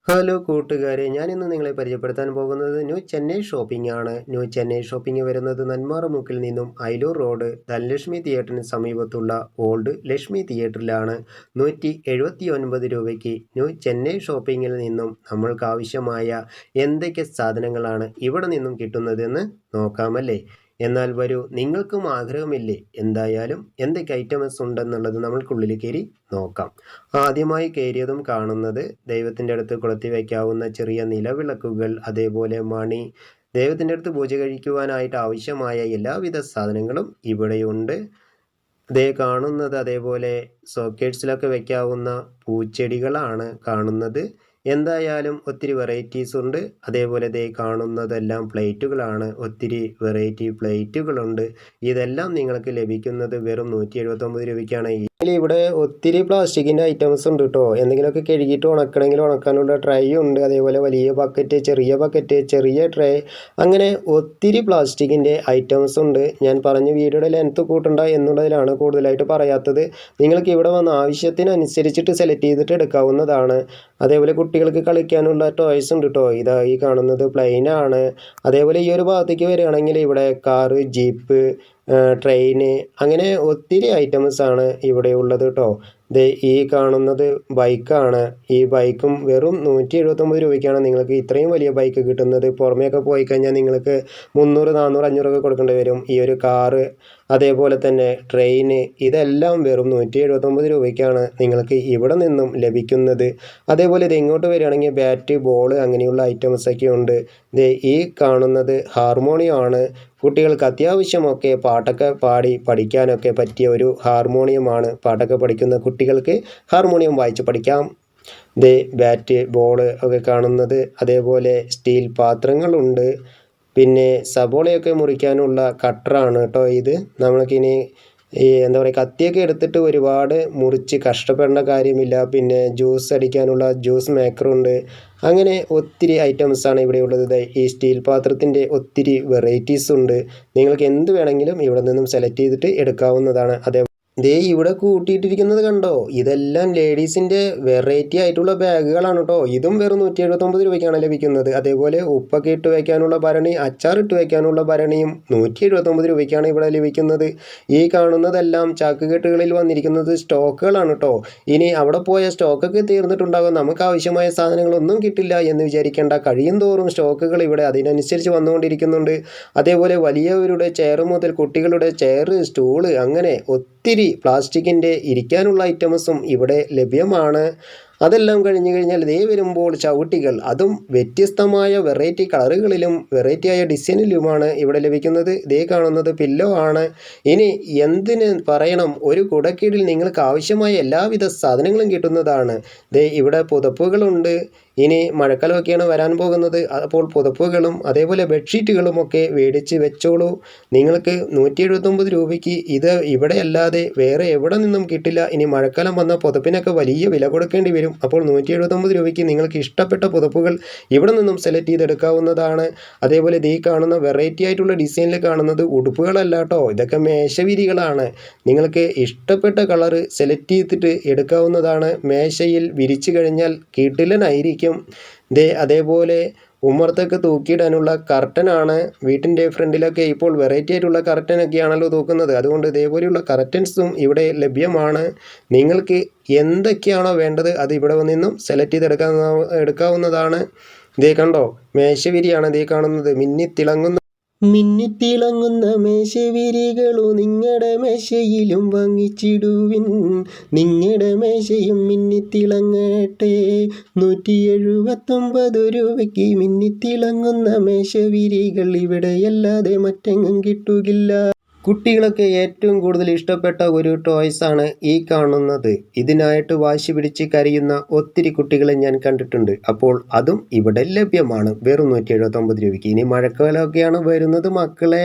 Hello കൂട്ടുകാരെ, ഞാനിന്ന് നിങ്ങളെ പരിചയപ്പെടുത്താൻ പോകുന്നത് ന്യൂ ചെന്നൈ ഷോപ്പിംഗ് ആണ്. ന്യൂ ചെന്നൈ ഷോപ്പിംഗ് വരുന്നത് നെന്മാറമുക്കിൽ നിന്നും അയിലൂർ റോഡ് ധനലക്ഷ്മി തിയേറ്ററിന് സമീപത്തുള്ള ഓൾഡ് ലക്ഷ്മി തിയേറ്ററിലാണ്. 179 രൂപയ്ക്ക് ന്യൂ ചെന്നൈ ഷോപ്പിങ്ങിൽ നിന്നും നമ്മൾക്ക് ആവശ്യമായ എന്തൊക്കെ സാധനങ്ങളാണ് ഇവിടെ നിന്നും കിട്ടുന്നതെന്ന് നോക്കാമല്ലേ. എന്നാൽ വരൂ, നിങ്ങൾക്കും ആഗ്രഹമില്ലേ എന്തായാലും എന്തൊക്കെ ഐറ്റംസ് ഉണ്ടെന്നുള്ളത് നമ്മൾക്കുള്ളിൽ കയറി നോക്കാം. ആദ്യമായി കയറിയതും കാണുന്നത് ദൈവത്തിൻ്റെ അടുത്ത് കൊളുത്തി വയ്ക്കാവുന്ന ചെറിയ നിലവിളക്കുകൾ, അതേപോലെ മണി, ദൈവത്തിൻ്റെ അടുത്ത് പൂജ കഴിക്കുവാനായിട്ട് ആവശ്യമായ എല്ലാവിധ സാധനങ്ങളും ഇവിടെയുണ്ട്. ദേ കാണുന്നത് അതേപോലെ സോക്കേറ്റ്സിലൊക്കെ വയ്ക്കാവുന്ന പൂച്ചെടികളാണ് കാണുന്നത്. എന്തായാലും ഒത്തിരി വെറൈറ്റീസ് ഉണ്ട്. അതേപോലെ ദേ കാണുന്നതെല്ലാം പ്ലേറ്റുകളാണ്. ഒത്തിരി വെറൈറ്റി പ്ലേറ്റുകളുണ്ട്. ഇതെല്ലാം നിങ്ങൾക്ക് ലഭിക്കുന്നത് വെറും 179 രൂപയ്ക്കാണ്. ഇവിടെ ഒത്തിരി പ്ലാസ്റ്റിക്കിൻ്റെ ഐറ്റംസ് ഉണ്ട് കേട്ടോ. എന്തെങ്കിലുമൊക്കെ കഴുകിയിട്ട് ഉണക്കണമെങ്കിൽ ഉണക്കാനുള്ള ട്രൈ ഉണ്ട്. അതേപോലെ വലിയ ബക്കറ്റ്, ചെറിയ ട്രേ, അങ്ങനെ ഒത്തിരി പ്ലാസ്റ്റിക്കിൻ്റെ ഐറ്റംസ് ഉണ്ട്. ഞാൻ പറഞ്ഞ വീഡിയോയുടെ ലെങ്ത്ത് കൂട്ടണ്ട എന്നുള്ളതിലാണ് കൂടുതലായിട്ട് പറയാത്തത്. നിങ്ങൾക്ക് ഇവിടെ വന്ന് ആവശ്യത്തിനനുസരിച്ചിട്ട് സെലക്ട് ചെയ്തിട്ട് എടുക്കാവുന്നതാണ്. അതേപോലെ കുട്ടികൾക്ക് കളിക്കാനുള്ള ടോയ്സ് ഉണ്ട് കേട്ടോ. ഇതാ ഈ കാണുന്നത് പ്ലെയിനാണ്. അതേപോലെ ഈ ഒരു ഭാഗത്തേക്ക് വരികയാണെങ്കിൽ ഇവിടെ കാറ്, ജീപ്പ്, ട്രെയിന്, അങ്ങനെ ഒത്തിരി ഐറ്റംസാണ് ഇവിടെ ഉള്ളത് കേട്ടോ. ദേ ഈ കാണുന്നത് ബൈക്കാണ്. ഈ ബൈക്കും വെറും 179 രൂപയ്ക്കാണ് നിങ്ങൾക്ക് ഇത്രയും വലിയ ബൈക്ക് കിട്ടുന്നത്. പുറമേയൊക്കെ പോയി കഴിഞ്ഞാൽ നിങ്ങൾക്ക് 300, 400, 500 കൊടുക്കേണ്ടി വരും. ഈ ഒരു കാറ്, അതേപോലെ തന്നെ ട്രെയിന്, ഇതെല്ലാം വെറും 179 രൂപയ്ക്കാണ് നിങ്ങൾക്ക് ഇവിടെ നിന്നും ലഭിക്കുന്നത്. അതേപോലെ ഇത് ഇങ്ങോട്ട് വരികയാണെങ്കിൽ ബാറ്റ്, ബോൾ, അങ്ങനെയുള്ള ഐറ്റംസൊക്കെ ഉണ്ട്. ദേ ഈ കാണുന്നത് ഹാർമോണിയമാണ്. കുട്ടികൾക്ക് അത്യാവശ്യമൊക്കെ പാട്ടൊക്കെ പാടി പഠിക്കാനൊക്കെ പറ്റിയ ഒരു ഹാർമോണിയമാണ്. പാട്ടൊക്കെ പഠിക്കുന്ന കുട്ടികൾക്ക് ഹാർമോണിയം വായിച്ച് പഠിക്കാം. ദേ ബാറ്റ്, ബോൾ ഒക്കെ കാണുന്നത്. അതേപോലെ സ്റ്റീൽ പാത്രങ്ങളുണ്ട്. പിന്നെ സബോളയൊക്കെ മുറിക്കാനുള്ള കട്ടറാണ് കേട്ടോ ഇത്. നമ്മൾക്കിനി ഈ എന്താ പറയുക, കത്തിയൊക്കെ എടുത്തിട്ട് ഒരുപാട് മുറിച്ച് കഷ്ടപ്പെടേണ്ട കാര്യമില്ല. പിന്നെ ജ്യൂസ് അടിക്കാനുള്ള ജ്യൂസ് മേക്കറുണ്ട്. അങ്ങനെ ഒത്തിരി ഐറ്റംസാണ് ഇവിടെ ഉള്ളത്. ഈ സ്റ്റീൽ പാത്രത്തിൻ്റെ ഒത്തിരി വെറൈറ്റീസ് ഉണ്ട്. നിങ്ങൾക്ക് എന്ത് വേണമെങ്കിലും ഇവിടെ നിന്നും സെലക്ട് ചെയ്തിട്ട് എടുക്കാവുന്നതാണ്. ദേ ഇവിടെ കൂട്ടിയിട്ടിരിക്കുന്നത് കണ്ടോ, ഇതെല്ലാം ലേഡീസിൻ്റെ വെറൈറ്റി ആയിട്ടുള്ള ബാഗുകളാണ് കേട്ടോ. ഇതും വെറും 179 രൂപയ്ക്കാണ് ലഭിക്കുന്നത്. അതേപോലെ ഉപ്പൊക്കെ ഇട്ട് വയ്ക്കാനുള്ള ഭരണി, അച്ചാറിട്ട് വയ്ക്കാനുള്ള ഭരണിയും 179 രൂപയ്ക്കാണ് ഇവിടെ ലഭിക്കുന്നത്. ഈ കാണുന്നതെല്ലാം ചാക്കുകെട്ടുകളിൽ വന്നിരിക്കുന്നത് സ്റ്റോക്കുകളാണ് കേട്ടോ. ഇനി അവിടെ പോയ സ്റ്റോക്കൊക്കെ തീർന്നിട്ടുണ്ടാകും. നമുക്ക് ആവശ്യമായ സാധനങ്ങളൊന്നും കിട്ടില്ല എന്ന് വിചാരിക്കേണ്ട. കഴിയും തോറും സ്റ്റോക്കുകൾ ഇവിടെ അതിനനുസരിച്ച് വന്നുകൊണ്ടിരിക്കുന്നുണ്ട്. അതേപോലെ വലിയവരുടെ ചെയർ മുതൽ കുട്ടികളുടെ ചെയർ, സ്റ്റൂള്, അങ്ങനെ ഒത്തിരി പ്ലാസ്റ്റിക്കിൻ്റെ ഇരിക്കാനുള്ള ഐറ്റംസും ഇവിടെ ലഭ്യമാണ്. അതെല്ലാം കഴിഞ്ഞ് കഴിഞ്ഞാൽ ദേ വരുമ്പോൾ ചവിട്ടികൾ, അതും വ്യത്യസ്തമായ വെറൈറ്റി കളറുകളിലും വെറൈറ്റിയായ ഡിസൈനിലുമാണ് ഇവിടെ ലഭിക്കുന്നത്. ദേ കാണുന്നത് പില്ലോ ആണ്. ഇനി എന്തിന് പറയണം, ഒരു കുടക്കീഴിൽ നിങ്ങൾക്ക് ആവശ്യമായ എല്ലാവിധ സാധനങ്ങളും കിട്ടുന്നതാണ്. ദേ ഇവിടെ പുതപ്പുകളുണ്ട്. ഇനി മഴക്കാലമൊക്കെയാണ് വരാൻ പോകുന്നത്. അപ്പോൾ പുതപ്പുകളും അതേപോലെ ബെഡ്ഷീറ്റുകളുമൊക്കെ മേടിച്ച് വെച്ചോളൂ. നിങ്ങൾക്ക് 179 രൂപയ്ക്ക് ഇത് ഇവിടെ അല്ലാതെ വേറെ എവിടെ നിന്നും കിട്ടില്ല. ഇനി മഴക്കാലം വന്ന പുതപ്പിനൊക്കെ വലിയ വില കൊടുക്കേണ്ടി വരും. അപ്പോൾ 179 രൂപയ്ക്ക് നിങ്ങൾക്ക് ഇഷ്ടപ്പെട്ട പുതപ്പുകൾ ഇവിടെ നിന്നും സെലക്ട് ചെയ്തെടുക്കാവുന്നതാണ്. അതേപോലെ ഈ കാണുന്ന വെറൈറ്റി ആയിട്ടുള്ള ഡിസൈനിൽ കാണുന്നത് ഉടുപ്പുകളല്ല കേട്ടോ, ഇതൊക്കെ മേശവിരികളാണ്. നിങ്ങൾക്ക് ഇഷ്ടപ്പെട്ട കളറ് സെലക്ട് ചെയ്തിട്ട് എടുക്കാവുന്നതാണ്. മേശയിൽ വിരിച്ചു കഴിഞ്ഞാൽ കിടിലനായിരിക്കും. അതേപോലെ ഉമ്മർത്തൊക്കെ തൂക്കിയിടാനുള്ള കർട്ടനാണ്. വീട്ടിൻ്റെ ഫ്രണ്ടിലൊക്കെ ഇപ്പോൾ വെറൈറ്റി ആയിട്ടുള്ള കർട്ടനൊക്കെയാണല്ലോ തൂക്കുന്നത്. അതുകൊണ്ട് ഇതേപോലെയുള്ള കർട്ടൻസും ഇവിടെ ലഭ്യമാണ്. നിങ്ങൾക്ക് എന്തൊക്കെയാണോ വേണ്ടത് അത് ഇവിടെ നിന്നും സെലക്ട് ചെയ്ത് എടുക്കാവുന്നതാണ്. ഇതേ കണ്ടോ, മേശവിരിയാണ് ഇതേ കാണുന്നത്. മിന്നിത്തിളങ്ങുന്ന മേശവിരികളോ നിങ്ങളുടെ മേശയിലും വാങ്ങിച്ചിടുവിൻ. നിങ്ങളുടെ മേശയും മിന്നിത്തിളങ്ങട്ടെ. 179 രൂപയ്ക്ക് മിന്നിത്തിളങ്ങുന്ന മേശവിരികൾ ഇവിടെയല്ലാതെ മറ്റെങ്ങും കിട്ടുകില്ല. കുട്ടികളൊക്കെ ഏറ്റവും കൂടുതൽ ഇഷ്ടപ്പെട്ട ഒരു ടോയ്സാണ് ഈ കാണുന്നത്. ഇതിനായിട്ട് വാശി പിടിച്ച് കരയുന്ന ഒത്തിരി കുട്ടികളെ ഞാൻ കണ്ടിട്ടുണ്ട്. അപ്പോൾ അതും ഇവിടെ ലഭ്യമാണ് വെറും 179 രൂപയ്ക്ക്. ഇനി മഴക്കാലമൊക്കെയാണ് വരുന്നത് മക്കളെ,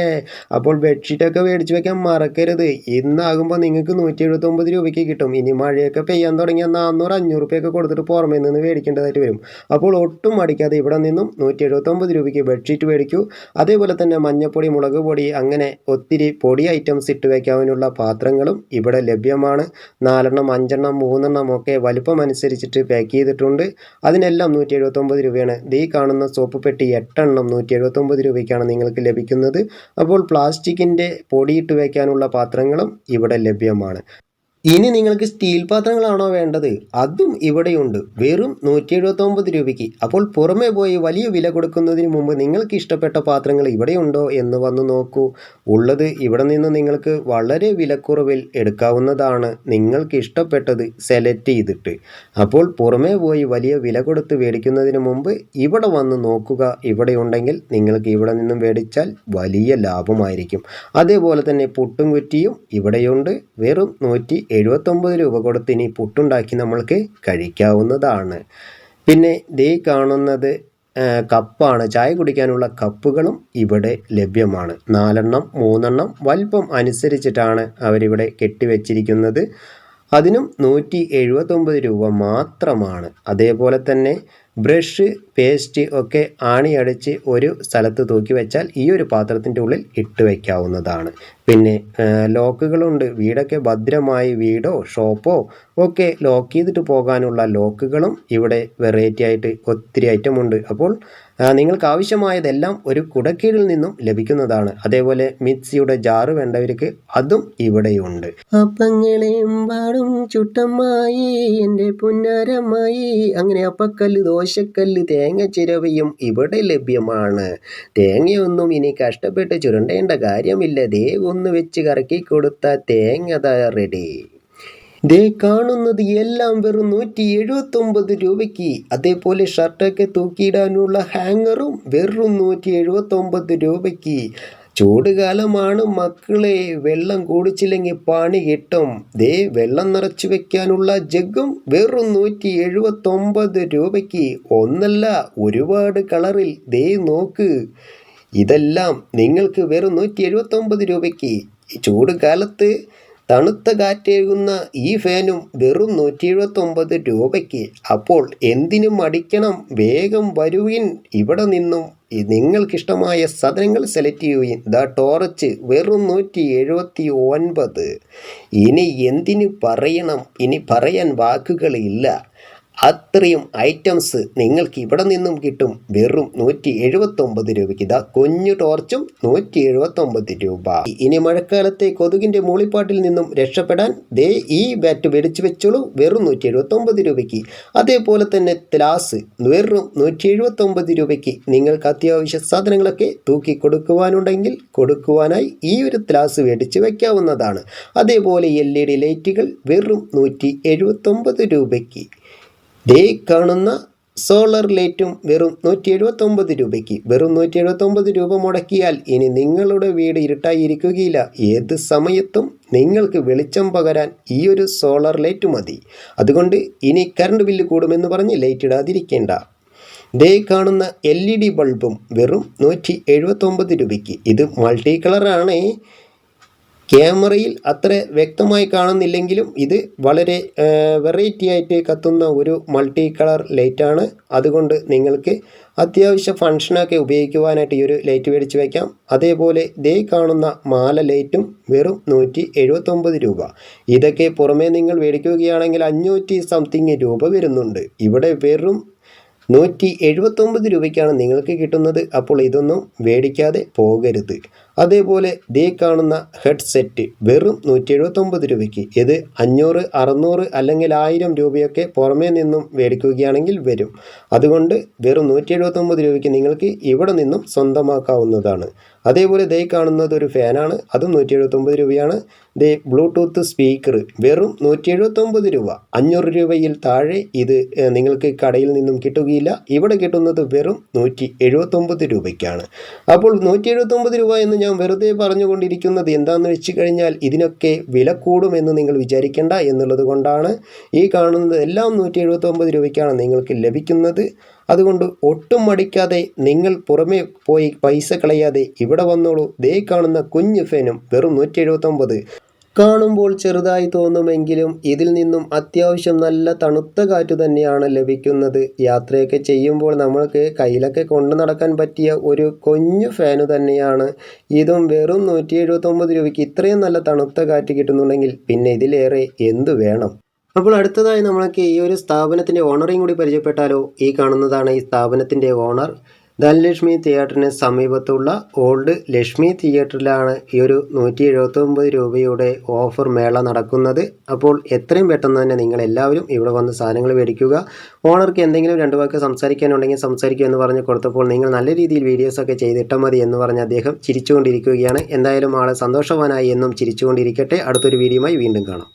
അപ്പോൾ ബെഡ്ഷീറ്റൊക്കെ മേടിച്ച് വയ്ക്കാൻ മറക്കരുത്. ഇന്നാകുമ്പോൾ നിങ്ങൾക്ക് 179 രൂപയ്ക്ക് കിട്ടും. ഇനി മഴയൊക്കെ പെയ്യാൻ തുടങ്ങിയാൽ 400, 500 രൂപയൊക്കെ കൊടുത്തിട്ട് പുറമേ നിന്ന് മേടിക്കേണ്ടതായിട്ട് വരും. അപ്പോൾ ഒട്ടും മടിക്കാതെ ഇവിടെ നിന്നും 179 രൂപയ്ക്ക് ബെഡ്ഷീറ്റ് മേടിക്കൂ. അതേപോലെ തന്നെ മഞ്ഞപ്പൊടി, മുളക് പൊടി, അങ്ങനെ ഒത്തിരി പൊടി ഐറ്റംസ് ഇട്ട് വയ്ക്കാനുള്ള പാത്രങ്ങളും ഇവിടെ ലഭ്യമാണ്. 4 5 3 ഒക്കെ വലുപ്പം അനുസരിച്ചിട്ട് പാക്ക് ചെയ്തിട്ടുണ്ട്. അതിനെല്ലാം 179 രൂപയാണ്. ഈ കാണുന്ന സോപ്പ് പെട്ടി 8 179 രൂപയ്ക്കാണ് നിങ്ങൾക്ക് ലഭിക്കുന്നത്. അപ്പോൾ പ്ലാസ്റ്റിക്കിൻ്റെ പൊടിയിട്ട് വയ്ക്കാനുള്ള പാത്രങ്ങളും ഇവിടെ ലഭ്യമാണ്. ഇനി നിങ്ങൾക്ക് സ്റ്റീൽ പാത്രങ്ങളാണോ വേണ്ടത്? അതും ഇവിടെയുണ്ട്, വെറും 179 രൂപയ്ക്ക്. അപ്പോൾ പുറമേ പോയി വലിയ വില കൊടുക്കുന്നതിന് മുമ്പ് നിങ്ങൾക്ക് ഇഷ്ടപ്പെട്ട പാത്രങ്ങൾ ഇവിടെയുണ്ടോ എന്ന് വന്ന് നോക്കൂ. ഉള്ളത് ഇവിടെ നിന്ന് നിങ്ങൾക്ക് വളരെ വിലക്കുറവിൽ എടുക്കാവുന്നതാണ്, നിങ്ങൾക്ക് ഇഷ്ടപ്പെട്ടത് സെലക്ട് ചെയ്തിട്ട്. അപ്പോൾ പുറമേ പോയി വലിയ വില കൊടുത്ത് മേടിക്കുന്നതിന് മുമ്പ് ഇവിടെ വന്ന് നോക്കുക. ഇവിടെ ഉണ്ടെങ്കിൽ നിങ്ങൾക്ക് ഇവിടെ നിന്നും മേടിച്ചാൽ വലിയ ലാഭമായിരിക്കും. അതേപോലെ തന്നെ പുട്ടും കുറ്റിയും ഇവിടെയുണ്ട്, വെറും 179 രൂപ കൊടുത്ത് ഇനി പുട്ടുണ്ടാക്കി നമ്മൾക്ക് കഴിക്കാവുന്നതാണ്. പിന്നെ ദേ കാണുന്നത് കപ്പാണ്. ചായ കുടിക്കാനുള്ള കപ്പുകളും ഇവിടെ ലഭ്യമാണ്. 4 3 വലിപ്പം അനുസരിച്ചിട്ടാണ് അവരിവിടെ കെട്ടിവെച്ചിരിക്കുന്നത്. അതിനും 179 രൂപ മാത്രമാണ്. അതേപോലെ തന്നെ ബ്രഷ്, പേസ്റ്റ് ഒക്കെ ആണിയടിച്ച് ഒരു സ്ഥലത്ത് തൂക്കി വെച്ചാൽ ഈ ഒരു പാത്രത്തിൻ്റെ ഉള്ളിൽ ഇട്ട് വയ്ക്കാവുന്നതാണ്. പിന്നെ ലോക്കുകളുണ്ട്. വീടൊക്കെ ഭദ്രമായി വീടോ ഷോപ്പോ ഒക്കെ ലോക്ക് ചെയ്തിട്ട് പോകാനുള്ള ലോക്കുകളും ഇവിടെ വെറൈറ്റി ആയിട്ട് ഒത്തിരി ഐറ്റമുണ്ട്. അപ്പോൾ നിങ്ങൾക്ക് ആവശ്യമായതെല്ലാം ഒരു കുടക്കീഴിൽ നിന്നും ലഭിക്കുന്നതാണ്. അതേപോലെ മിക്സിയുടെ ജാറ് വേണ്ടവർക്ക് അതും ഇവിടെയുണ്ട്. അപ്പങ്ങളെമ്പാടും ചുട്ടമ്മായി എൻ്റെ പുന്നാരമായി, അങ്ങനെ അപ്പക്കല്ല്, ദോശക്കല്ല്, തേങ്ങ ചിരവയും ഇവിടെ ലഭ്യമാണ്. തേങ്ങയൊന്നും ഇനി കഷ്ടപ്പെട്ട് ചുരണ്ടേണ്ട കാര്യമില്ല. ദേ ഒന്ന് വെച്ച് കറക്കി കൊടുത്താൽ തേങ്ങ റെഡി. ദേ കാണുന്നത് എല്ലാം വെറും 179 രൂപയ്ക്ക്. അതേപോലെ ഷർട്ടൊക്കെ തൂക്കിയിടാനുള്ള ഹാങ്ങറും വെറും 179 രൂപയ്ക്ക്. ചൂടുകാലമാണ് മക്കളെ, വെള്ളം കുടിച്ചില്ലെങ്കിൽ പണി കിട്ടും. ദേ വെള്ളം നിറച്ചു വെക്കാനുള്ള ജഗ്ഗും വെറും 179 രൂപയ്ക്ക്. ഒന്നല്ല, ഒരുപാട് കളറിൽ. ദേ നോക്ക്, ഇതെല്ലാം നിങ്ങൾക്ക് വെറും 179 രൂപയ്ക്ക്. ചൂടുകാലത്ത് തണുത്ത കാറ്റേകുന്ന ഈ ഫാനും വെറും 179 രൂപയ്ക്ക്. അപ്പോൾ എന്തിനും മടിക്കണം, വേഗം വരുവിൻ. ഇവിടെ നിന്നും നിങ്ങൾക്കിഷ്ടമായ സാധനങ്ങൾ സെലക്ട് ചെയ്യുവിൻ. ടോർച്ച് വെറും 179. ഇനി എന്തിനു പറയണം, ഇനി പറയാൻ വാക്കുകളില്ല. അത്രയും ഐറ്റംസ് നിങ്ങൾക്ക് ഇവിടെ നിന്നും കിട്ടും വെറും 179 രൂപയ്ക്ക്. കുഞ്ഞു ടോർച്ചും 179 രൂപ. ഇനി മഴക്കാലത്തെ കൊതുകിൻ്റെ മൂളിപ്പാട്ടിൽ നിന്നും രക്ഷപ്പെടാൻ ദേ ഈ ബാറ്റ് മേടിച്ചു വെച്ചോളൂ, വെറും 179 രൂപയ്ക്ക്. അതേപോലെ തന്നെ ത്ലാസ് വെറും 179 രൂപയ്ക്ക്. നിങ്ങൾക്ക് അത്യാവശ്യ സാധനങ്ങളൊക്കെ തൂക്കി കൊടുക്കുവാനുണ്ടെങ്കിൽ കൊടുക്കുവാനായി ഈ ഒരു ത്ലാസ് മേടിച്ച് വയ്ക്കാവുന്നതാണ്. അതേപോലെ LED ലൈറ്റുകൾ വെറും 179 രൂപയ്ക്ക്. ദേ കാണുന്ന സോളർ ലൈറ്റും വെറും 179 രൂപയ്ക്ക്. വെറും 179 രൂപ മുടക്കിയാൽ ഇനി നിങ്ങളുടെ വീട് ഇരുട്ടായിരിക്കുകയില്ല. ഏത് സമയത്തും നിങ്ങൾക്ക് വെളിച്ചം പകരാൻ ഈ ഒരു സോളർ ലൈറ്റ് മതി. അതുകൊണ്ട് ഇനി കറണ്ട് ബില്ല് കൂടുമെന്ന് പറഞ്ഞ് ലൈറ്റ് ഇടാതിരിക്കേണ്ട. ദേ കാണുന്ന LED ബൾബും വെറും 179 രൂപയ്ക്ക്. ഇത് മൾട്ടി കളറാണ്. ക്യാമറയിൽ അത്ര വ്യക്തമായി കാണുന്നില്ലെങ്കിലും ഇത് വളരെ വെറൈറ്റി ആയിട്ട് കത്തുന്ന ഒരു മൾട്ടി കളർ ലൈറ്റാണ്. അതുകൊണ്ട് നിങ്ങൾക്ക് അത്യാവശ്യ ഫങ്ഷനൊക്കെ ഉപയോഗിക്കുവാനായിട്ട് ഈ ഒരു ലൈറ്റ് മേടിച്ച് വയ്ക്കാം. അതേപോലെ ദേ കാണുന്ന മാല ലൈറ്റും വെറും 179 രൂപ. ഇതൊക്കെ പുറമേ നിങ്ങൾ മേടിക്കുകയാണെങ്കിൽ 500 സംതിങ് രൂപ വരുന്നുണ്ട്. ഇവിടെ വെറും 179 രൂപയ്ക്കാണ് നിങ്ങൾക്ക് കിട്ടുന്നത്. അപ്പോൾ ഇതൊന്നും മേടിക്കാതെ പോകരുത്. അതേപോലെ ദേ കാണുന്ന ഹെഡ്സെറ്റ് വെറും 179 രൂപയ്ക്ക്. ഇത് 500 600 അല്ലെങ്കിൽ 1000 രൂപയൊക്കെ പുറമേ നിന്നും മേടിക്കുകയാണെങ്കിൽ വരും. അതുകൊണ്ട് വെറും 179 രൂപയ്ക്ക് നിങ്ങൾക്ക് ഇവിടെ നിന്നും സ്വന്തമാക്കാവുന്നതാണ്. അതേപോലെ ദേ കാണുന്നത് ഒരു ഫാനാണ്, അതും 179 രൂപയാണ്. ദേ ബ്ലൂടൂത്ത് സ്പീക്കർ വെറും 179 രൂപ. 500 രൂപയിൽ താഴെ ഇത് നിങ്ങൾക്ക് കടയിൽ നിന്നും കിട്ടുകയില്ല. ഇവിടെ കിട്ടുന്നത് വെറും 179 രൂപയ്ക്കാണ്. അപ്പോൾ 179 രൂപ എന്ന് ഞാൻ വെറുതെ പറഞ്ഞുകൊണ്ടിരിക്കുന്നത് എന്താണെന്ന് വെച്ച് കഴിഞ്ഞാൽ ഇതിനൊക്കെ വില കൂടുമെന്ന് നിങ്ങൾ വിചാരിക്കേണ്ട എന്നുള്ളത് കൊണ്ടാണ്. ഈ കാണുന്നത് എല്ലാം 179 രൂപയ്ക്കാണ് നിങ്ങൾക്ക് ലഭിക്കുന്നത്. അതുകൊണ്ട് ഒട്ടും മടിക്കാതെ നിങ്ങൾ പുറമേ പോയി പൈസ കളയാതെ ഇവിടെ വന്നോളൂ. ദേ കാണുന്ന കുഞ്ഞു ഫാനും വെറും 179. കാണുമ്പോൾ ചെറുതായി തോന്നുമെങ്കിലും ഇതിൽ നിന്നും അത്യാവശ്യം നല്ല തണുത്ത കാറ്റ് തന്നെയാണ് ലഭിക്കുന്നത്. യാത്രയൊക്കെ ചെയ്യുമ്പോൾ നമ്മൾക്ക് കയ്യിലൊക്കെ കൊണ്ടു നടക്കാൻ പറ്റിയ ഒരു കുഞ്ഞു ഫാന് തന്നെയാണ്. ഇതും വെറും 179 രൂപയ്ക്ക് ഇത്രയും നല്ല തണുത്ത കാറ്റ് കിട്ടുന്നുണ്ടെങ്കിൽ പിന്നെ ഇതിലേറെ എന്തു വേണം. അപ്പോൾ അടുത്തതായി നമ്മൾക്ക് ഈ ഒരു സ്ഥാപനത്തിൻ്റെ ഓണറേയും കൂടി പരിചയപ്പെട്ടാലോ. ഈ കാണുന്നതാണ് ഈ സ്ഥാപനത്തിൻ്റെ ഓണർ. ധനലക്ഷ്മി തിയേറ്ററിന് സമീപത്തുള്ള ഓൾഡ് ലക്ഷ്മി തിയേറ്ററിലാണ് ഈ ഒരു 179 രൂപയുടെ ഓഫർ മേള നടക്കുന്നത്. അപ്പോൾ എത്രയും പെട്ടെന്ന് തന്നെ നിങ്ങളെല്ലാവരും ഇവിടെ വന്ന് സാധനങ്ങൾ മേടിക്കുക. ഓണർക്ക് എന്തെങ്കിലും രണ്ട് വാക്ക് സംസാരിക്കാനുണ്ടെങ്കിൽ സംസാരിക്കുക എന്ന് പറഞ്ഞ് കൊടുത്തപ്പോൾ നിങ്ങൾ നല്ല രീതിയിൽ വീഡിയോസൊക്കെ ചെയ്തിട്ടാൽ മതി എന്ന് പറഞ്ഞ് അദ്ദേഹം ചിരിച്ചുകൊണ്ടിരിക്കുകയാണ്. എന്തായാലും ആൾ സന്തോഷവാനായി എന്നും ചിരിച്ചുകൊണ്ടിരിക്കട്ടെ. അടുത്തൊരു വീഡിയോയുമായി വീണ്ടും കാണാം.